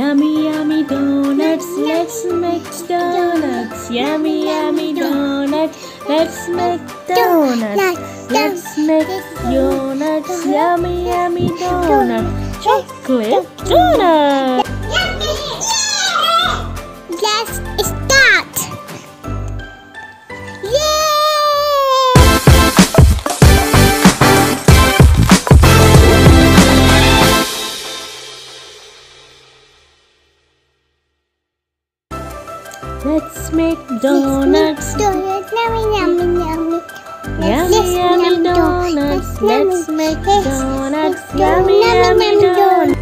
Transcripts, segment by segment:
Yummy, yummy donuts, let's make donuts. Yummy, yummy donuts, let's make donuts. Let's make donuts, yummy, yummy donuts. Chocolate donut. Let's start. Let's make donuts. Yummy, yummy, yummy. Yummy, yummy donuts. Let's make donuts. Yummy, yummy donuts.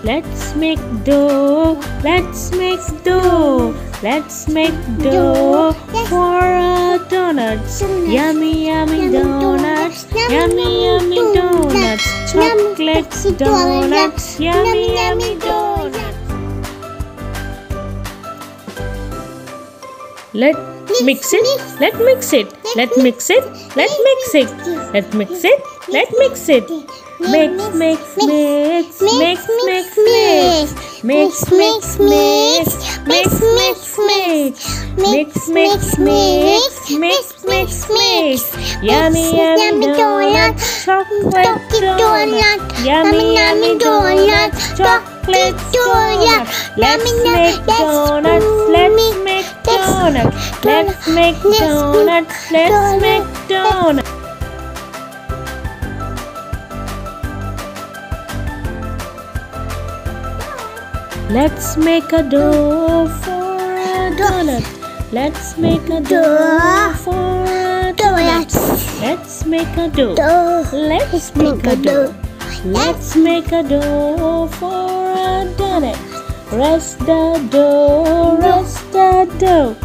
Let's make dough. Let's make dough. Let's make dough for a donuts. Yummy, yummy donuts. Yummy, yummy donuts. Chocolate donuts. Yummy, yummy donuts. Let's mix it. Let's mix it. Let's mix it. Let's mix it. Let's mix it. Let's mix it. Mix, mix, mix, mix, mix, mix, mix, mix, mix, mix, mix, mix, mix, mix, mix, mix, mix, mix. Yummy, yummy donuts, chocolate donut. Yummy, yummy donuts, chocolate donut. Let's make donuts. Let's make donuts. Let's make donuts. Let's make donuts. Let's make a dough for a donut. Let's make a dough for a donut. Let's make a dough. Let's make a dough. Let's make a dough for a donut. Rest the dough. Rest the dough.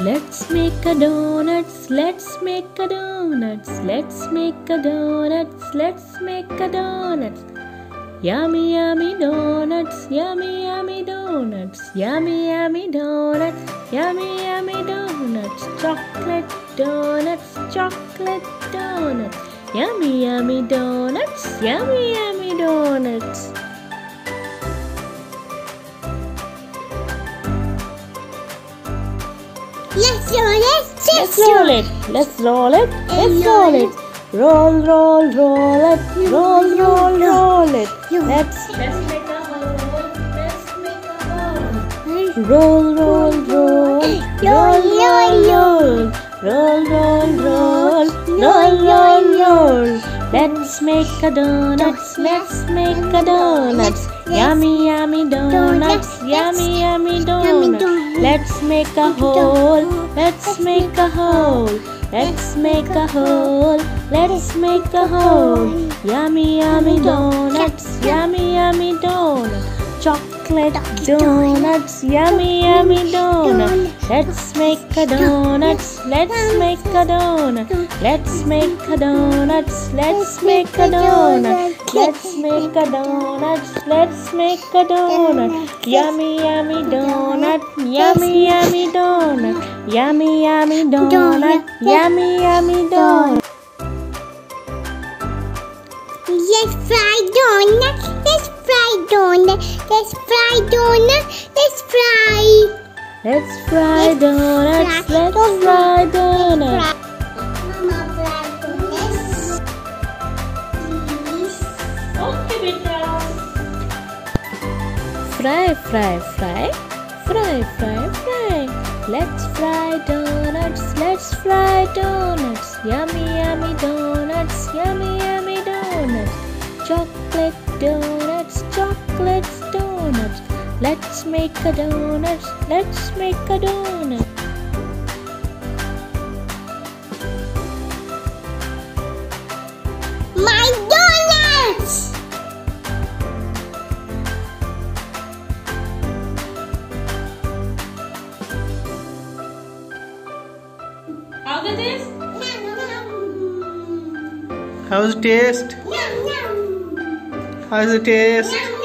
Let's make a donuts. Let's make a donuts. Let's make a donuts. Let's make a donuts. Yummy, yummy donuts. Yummy, yummy donuts. Yummy, yummy donuts. Yummy, yummy donuts. Chocolate donuts. Chocolate donuts. Yummy, yummy donuts. Yummy, yummy donuts. Let's roll it. Let's roll it. Let's roll it. Let's roll it. Roll, roll, roll it. Roll, roll, roll it. Let's make a hole. Let's make a hole. Roll, roll, roll. Roll, roll, roll. Roll, roll, roll. Roll, roll, roll. Let's make a donuts. Let's make a donuts. Yummy, yummy donuts. Yummy, yummy donuts. Let's make a hole. Let's make a hole. Let's make a hole. Let's make a hole. Yummy, yummy donuts. Yummy, yummy donuts. Chocolate donuts. Yummy, yummy donuts. Let's make a donuts. Let's make a donut. Let's make a donuts. Let's make a donut. Let's make a donuts. Let's make a donut. Yummy, yummy donut. Yummy, yummy donut. Yummy, yummy donut. Yummy, yummy donut. Let's fry donut. Let's fry donut. Let's fry donut. Let's fry. Let's fry donuts. Let's fry donuts. Mama, fry donuts. Okay, beta. Fry, fry, fry. Fry, fry, fry. Let's fry donuts. Let's fry donuts. Yummy, yummy donuts. Yummy, yummy donuts. Chocolate donuts. Chocolate donuts. Let's make a donut. Let's make a donut. My donuts! How's it taste? Yum, yum. How's it taste? Yum, yum. How's it taste? Yum,